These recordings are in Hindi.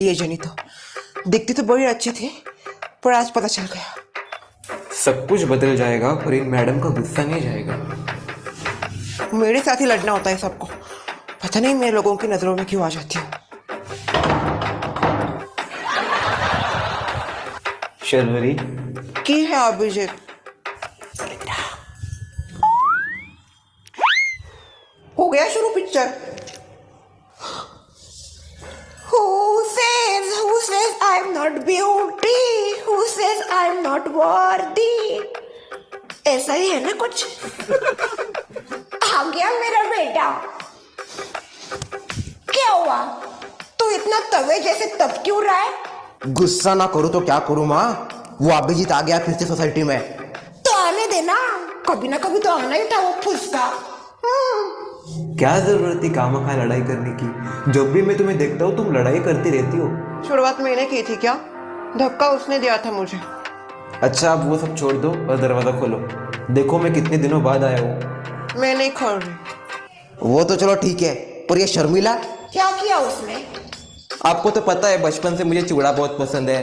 ये जनी तो दिखती तो बड़ी अच्छी थी, पर आज पता चल गया। सब कुछ बदल जाएगा पर इन मैडम का गुस्सा नहीं जाएगा। मेरे साथ ही लड़ना होता है सबको, पता नहीं मैं लोगों की नजरों में क्यों आ जाती हूँ। शर्वरी की है अभिजीत? हो गया शुरू picture. Who says I'm not beauty? Who says I'm not worthy? ऐसा ही है ना कुछ। आ गया मेरा बेटा। क्या हुआ? तू इतना तवे जैसे तब क्यों रहा है? गुस्सा ना करूं तो क्या करूं माँ, वो अभिजीत आ गया फिर से सोसाइटी में। तो आने देना, कभी ना कभी तो आना ही था वो फुसका। क्या जरूरत थी खामखा लड़ाई करने की? जब भी मैं तुम्हें देखता हूँ तुम लड़ाई करती रहती हो। शुरुआत मैंने की थी क्या? धक्का उसने दिया था मुझे। अच्छा अब वो सब छोड़ दो और दरवाजा खोलो। देखो मैं कितने दिनों बाद आया हूँ। मैं नहीं खोल रही। वो तो चलो ठीक है, पर ये शर्मिला क्या किया उसने? आपको तो पता है बचपन से मुझे चिवड़ा बहुत पसंद है,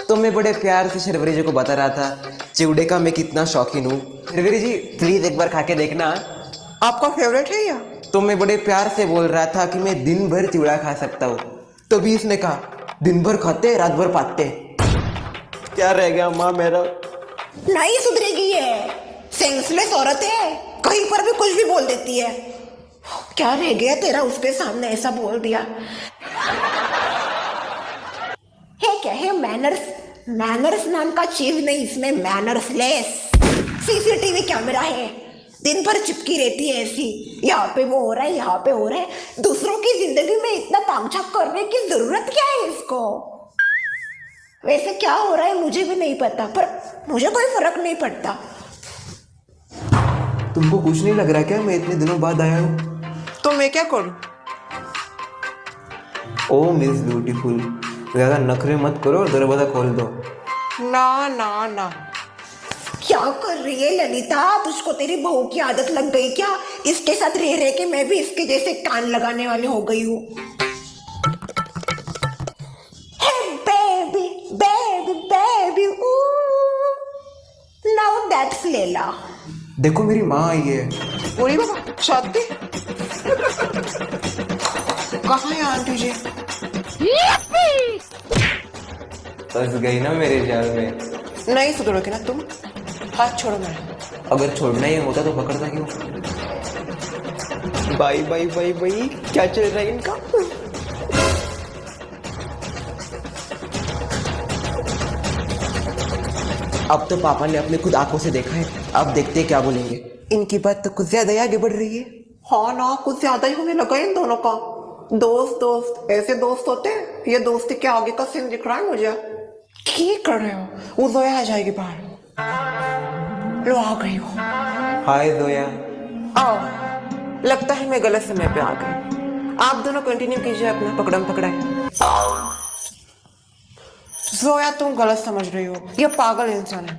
तो मैं बड़े प्यार से शर्वरी जी को बता रहा था चिवड़े का मैं कितना शौकीन हूँ। शर्वरी जी प्लीज एक बार खा के देखना। आपका फेवरेट है या? तो मैं बड़े प्यार से बोल रहा था कि मैं दिन भर चिवड़ा खा सकता हूँ, तो भी इसने कहा दिन भर खाते रात भर पाते। क्या रह गया माँ मेरा? नहीं सुधरेगी ये, सेंसलेस औरत है, कहीं पर भी कुछ भी बोल देती है। क्या रह गया तेरा उसके सामने ऐसा बोल दिया? है क्या है मैनर्स? मैनर्स नाम का चीज नहीं इसमें, मैनर्सलेस। सीसीटीवी कैमरा है, दिन भर चिपकी रहती है ऐसी, यहाँ पे वो हो रहा है यहाँ पे हो रहा है। दूसरों की जिंदगी में इतना तामझाम करने की जरूरत क्या है इसको? वैसे क्या हो रहा है मुझे भी नहीं पता, पर मुझे कोई फर्क नहीं पड़ता। तुमको कुछ नहीं लग रहा क्या मैं इतने दिनों बाद आया हूँ? तो मैं क्या करूं? ओ मिस ब्यूटीफुल, ज्यादा नखरे मत करो और दरवाजा खोल दो। ना ना ना। क्या कर रही है ललिता? तुझको तेरी बहू की आदत लग गई क्या? इसके साथ रह रह के मैं भी इसके जैसे कान लगाने वाली हो गई हूँ। Baby baby baby, now that's लेला। देखो मेरी माँ आई है। पूरी बाबा शादी कहाँ है आंटी जी? फंस गई ना मेरे जाल में। नहीं सुधरोगे ना तुम? हाथ छोड़ो मेरा। अगर छोड़ना ही होता तो पकड़ता क्यों? बाई बाई बाई बाई, क्या चल रहा है इनका? अब तो पापा ने अपने खुद आंखों से देखा है, अब देखते हैं क्या बोलेंगे। इनकी बात तो कुछ ज्यादा ही आगे बढ़ रही है। हाँ ना, कुछ ज्यादा ही होने लगा इन दोनों का। दोस्त दोस्त ऐसे दोस्त होते हैं? ये दोस्ती के आगे का सीन दिख रहा है मुझे। ठीक कर रहे हो, वो जोया आ जाएगी बाहर। लो आ गई हो। हाय जोया। आओ, लगता है मैं गलत समय पे आ गई। आप दोनों कंटिन्यू कीजिए अपना पकड़म पकड़ाई। जोया तुम गलत समझ रही हो, ये पागल इंसान है।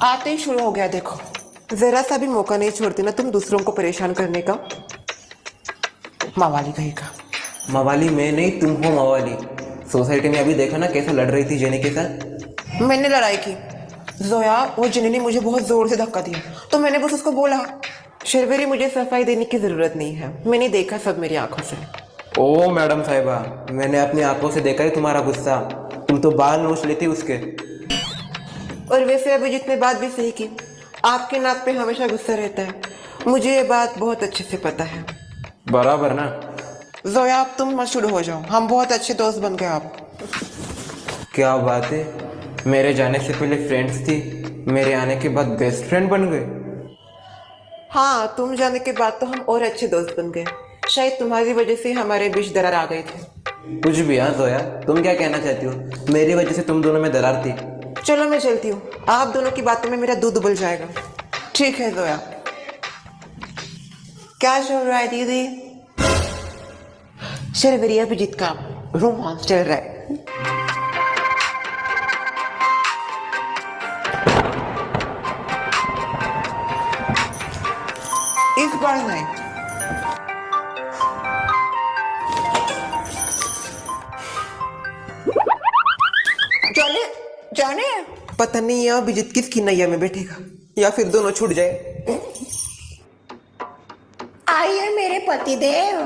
आते ही शुरू हो गया देखो। जरा सा भी मौका नहीं छोड़ती ना तुम दूसरों को परेशान करने का। मवाली कहीं का। मवाली मैं नहीं, तुम हो मवाली। सोसाइटी में अभी देखा ना कैसे लड़ रही थी जेनी के साथ। मैंने लड़ाई की जोया, वो जेनी ने मुझे बहुत जोर से धक्का दिया तो मैंने बस उसको बोला शर्वरी मुझे सफाई देने की जरूरत नहीं है, मैंने देखा सब मेरी आंखों से। ओ मैडम साहिबा, मैंने अपनी आंखों से देखा है तुम्हारा गुस्सा। तुम तो बाल नोच लेती उसके। और वैसे अभी जितने बात भी सही की, आपके नाक पे हमेशा गुस्सा रहता है, मुझे ये बात बहुत अच्छे से पता है। बराबर ना? जोया आप तुम मत शुरू हो जाओ, हम बहुत अच्छे दोस्त बन गए आप। क्या बात है, मेरे जाने से पहले फ्रेंड्स थी, मेरे आने के बाद बेस्ट फ्रेंड बन गए। हाँ, तुम जाने के बाद तो हम और अच्छे दोस्त बन गए। शायद तुम्हारी वजह से हमारे बीच दरार आ गई थी। कुछ भी। हाँ जोया, तुम क्या कहना चाहती हो? मेरी वजह से तुम दोनों में दरार थी। चलो मैं चलती हूँ, आप दोनों की बातों में मेरा दूध उबल जाएगा। ठीक है जोया। क्या चल रहा है दीदी? शर्वरी अभिजीत का रोमांस चल रहा है। इस बार नहीं, पता नहीं यहाँ अभिजीत किसकी नैया में बैठेगा या फिर दोनों छूट जाए। आइए मेरे पतिदेव।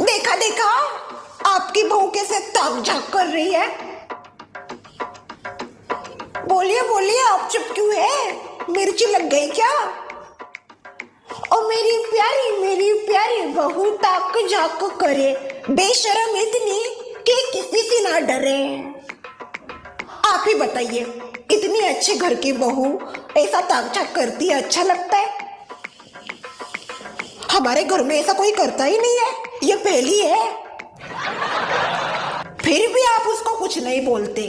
देखा देखा आपकी बहू कैसे ताक झाक कर रही है। बोलिए बोलिए, आप चुप क्यों है? मिर्ची लग गई क्या? और मेरी प्यारी बहू ताक झाक करे, बेशरम इतनी कि किसी से ना डरे। आप ही बताइए, इतनी अच्छे घर की बहू ऐसा ताक झाक करती है, अच्छा लगता है? हमारे घर में ऐसा कोई करता ही नहीं है, ये पहली है। फिर भी आप उसको कुछ नहीं बोलते।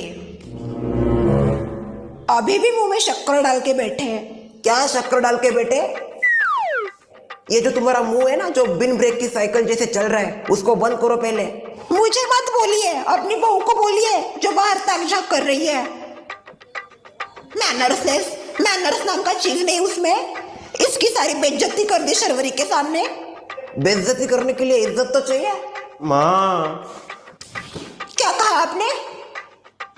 अभी भी मुंह में शक्कर डाल के बैठे हैं। क्या शक्कर डाल के बेटे? ये जो तुम्हारा मुंह है ना, जो बिन ब्रेक की साइकिल जैसे चल रहा है, उसको बंद करो पहले। मुझे मत बोलिए, अपनी बहू को बोलिए जो बाहर ताक झाक कर रही है। मैनर्स नाम का चीज नहीं उसमें। इसकी सारी बेइज्जती कर दी शर्वरी के सामने। बेइज्जती करने के लिए इज्जत तो चाहिए माँ। क्या कहा आपने?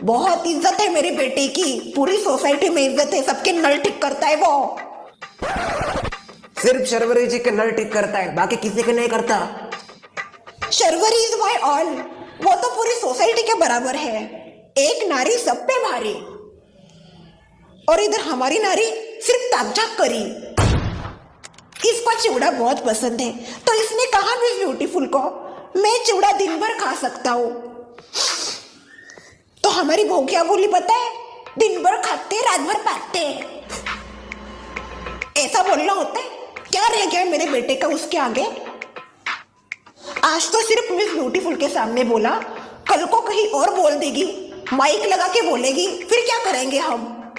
बहुत इज्जत है मेरी बेटी की, पूरी सोसाइटी में इज्जत है, सबके नल ठीक करता है वो। सिर्फ शर्वरी जी के नल ठीक करता है, बाकी किसी के नहीं करता। Sharvari is my all. वो तो पूरी सोसाइटी के बराबर है, एक नारी सब पे भारी। और इधर हमारी नारी सिर्फ ताक-झाक करी। इसको चिवड़ा बहुत पसंद है, तो इसने कहा मिस ब्यूटीफुल को मैं चिवड़ा दिन भर खा सकता हूँ। तो हमारी बहू क्या बोली पता है? दिन भर खाते रात भर पाते। ऐसा बोलना होता है? क्या रह गया मेरे बेटे का उसके आगे? आज तो सिर्फ मिस ब्यूटीफुल के सामने बोला, कल को कहीं और बोल देगी, माइक लगा के बोलेगी, फिर क्या करेंगे हम?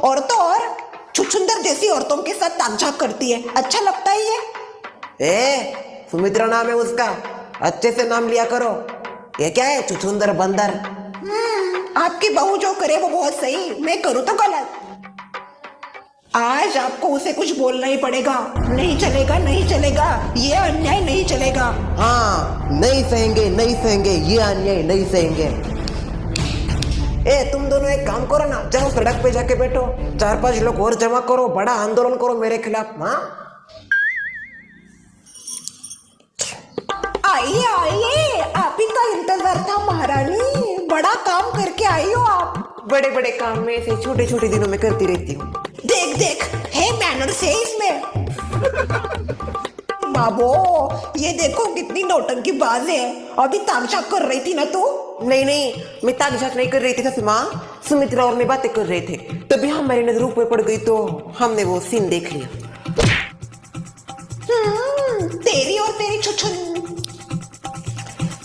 और तो और छुछुंदर जैसी औरतों के साथ ताक-झाक करती है, अच्छा लगता है ये? सुमित्रा नाम है उसका, अच्छे से नाम लिया करो। ये क्या है, छुछुंदर बंदर? आपकी बहू जो करे वो बहुत सही, मैं करूँ तो गलत। आज आपको उसे कुछ बोलना ही पड़ेगा। नहीं चलेगा, नहीं चलेगा, ये अन्याय नहीं चलेगा। हाँ, नहीं सहेंगे, ये अन्याय नहीं सहेंगे। तुम दोनों एक काम करो ना, जाओ सड़क पे जाके बैठो, 4-5 लोग और जमा करो, बड़ा आंदोलन करो मेरे खिलाफ। हाँ, आइए आइए, आप ही का इंतजार था महारानी, बड़ा काम करके आई हो आप। बड़े बड़े काम में ऐसे छोटे छोटे दिनों में करती रहती हूँ। देख देख, है मैनर्स है इसमें। बाबो, ये देखो कितनी नौटंकी बाज है। अभी ताक-झाक कर रही थी ना तू? नहीं, मैं ताक-झाक नहीं कर रही थी सासू माँ, सुमित्रा और मैं बातें कर रहे थे, तभी हमारी नजर ऊपर पड़ गई तो हमने वो सीन देख लिया। तेरी और तेरी छुछुन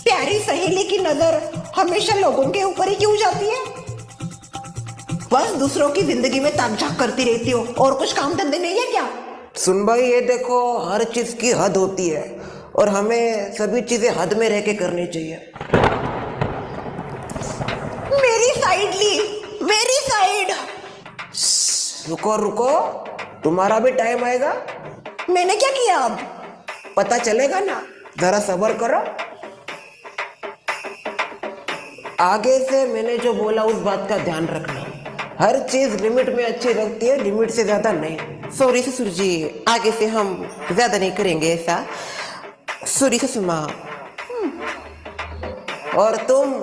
प्यारी सहेली की नजर हमेशा लोगों के ऊपर ही क्यों जाती है? बस दूसरों की जिंदगी में ताक-झाक करती रहती हो, और कुछ काम धंधे नहीं है क्या? सुन भाई, ये देखो, हर चीज की हद होती है और हमें सभी चीजें हद में रह के करनी चाहिए। मेरी साइड ली, मेरी साइड। रुको रुको, तुम्हारा भी टाइम आएगा। मैंने क्या किया अब? पता चलेगा ना, जरा सब्र करो। आगे से मैंने जो बोला उस बात का ध्यान रखना। हर चीज लिमिट में अच्छी लगती है, लिमिट से ज्यादा नहीं। सॉरी ससुर जी, आगे से हम ज्यादा नहीं करेंगे ऐसा। सॉरी ससुर माँ। और तुम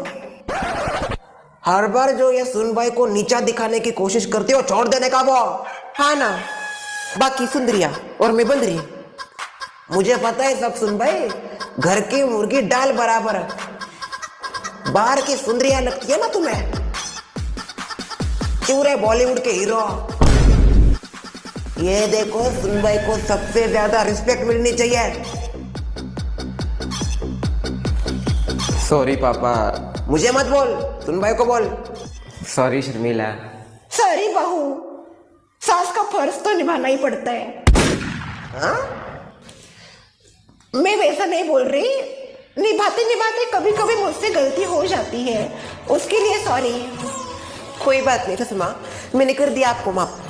हर बार जो ये सुनबाई को नीचा दिखाने की कोशिश करती हो, छोड़ देने का वो। हाँ ना, बाकी सुंदरिया और मैं बंदरी। मुझे पता है सब सुनबाई, घर की मुर्गी डाल बराबर, बाहर की सुंदरिया लगती है ना तुम्हें। क्यों रे बॉलीवुड के हीरो? ये देखो, सुनबाई को सबसे ज्यादा रिस्पेक्ट मिलनी चाहिए। सॉरी पापा। मुझे मत बोल, सुनबाई को बोल। सॉरी शर्मिला। सॉरी बहू, सास का फर्ज तो निभाना ही पड़ता है। हाँ? मैं वैसा नहीं बोल रही, निभाते निभाते कभी कभी मुझसे गलती हो जाती है, उसके लिए सॉरी। कोई बात नहीं ससुर माँ, मैंने कर दिया आपको माफ।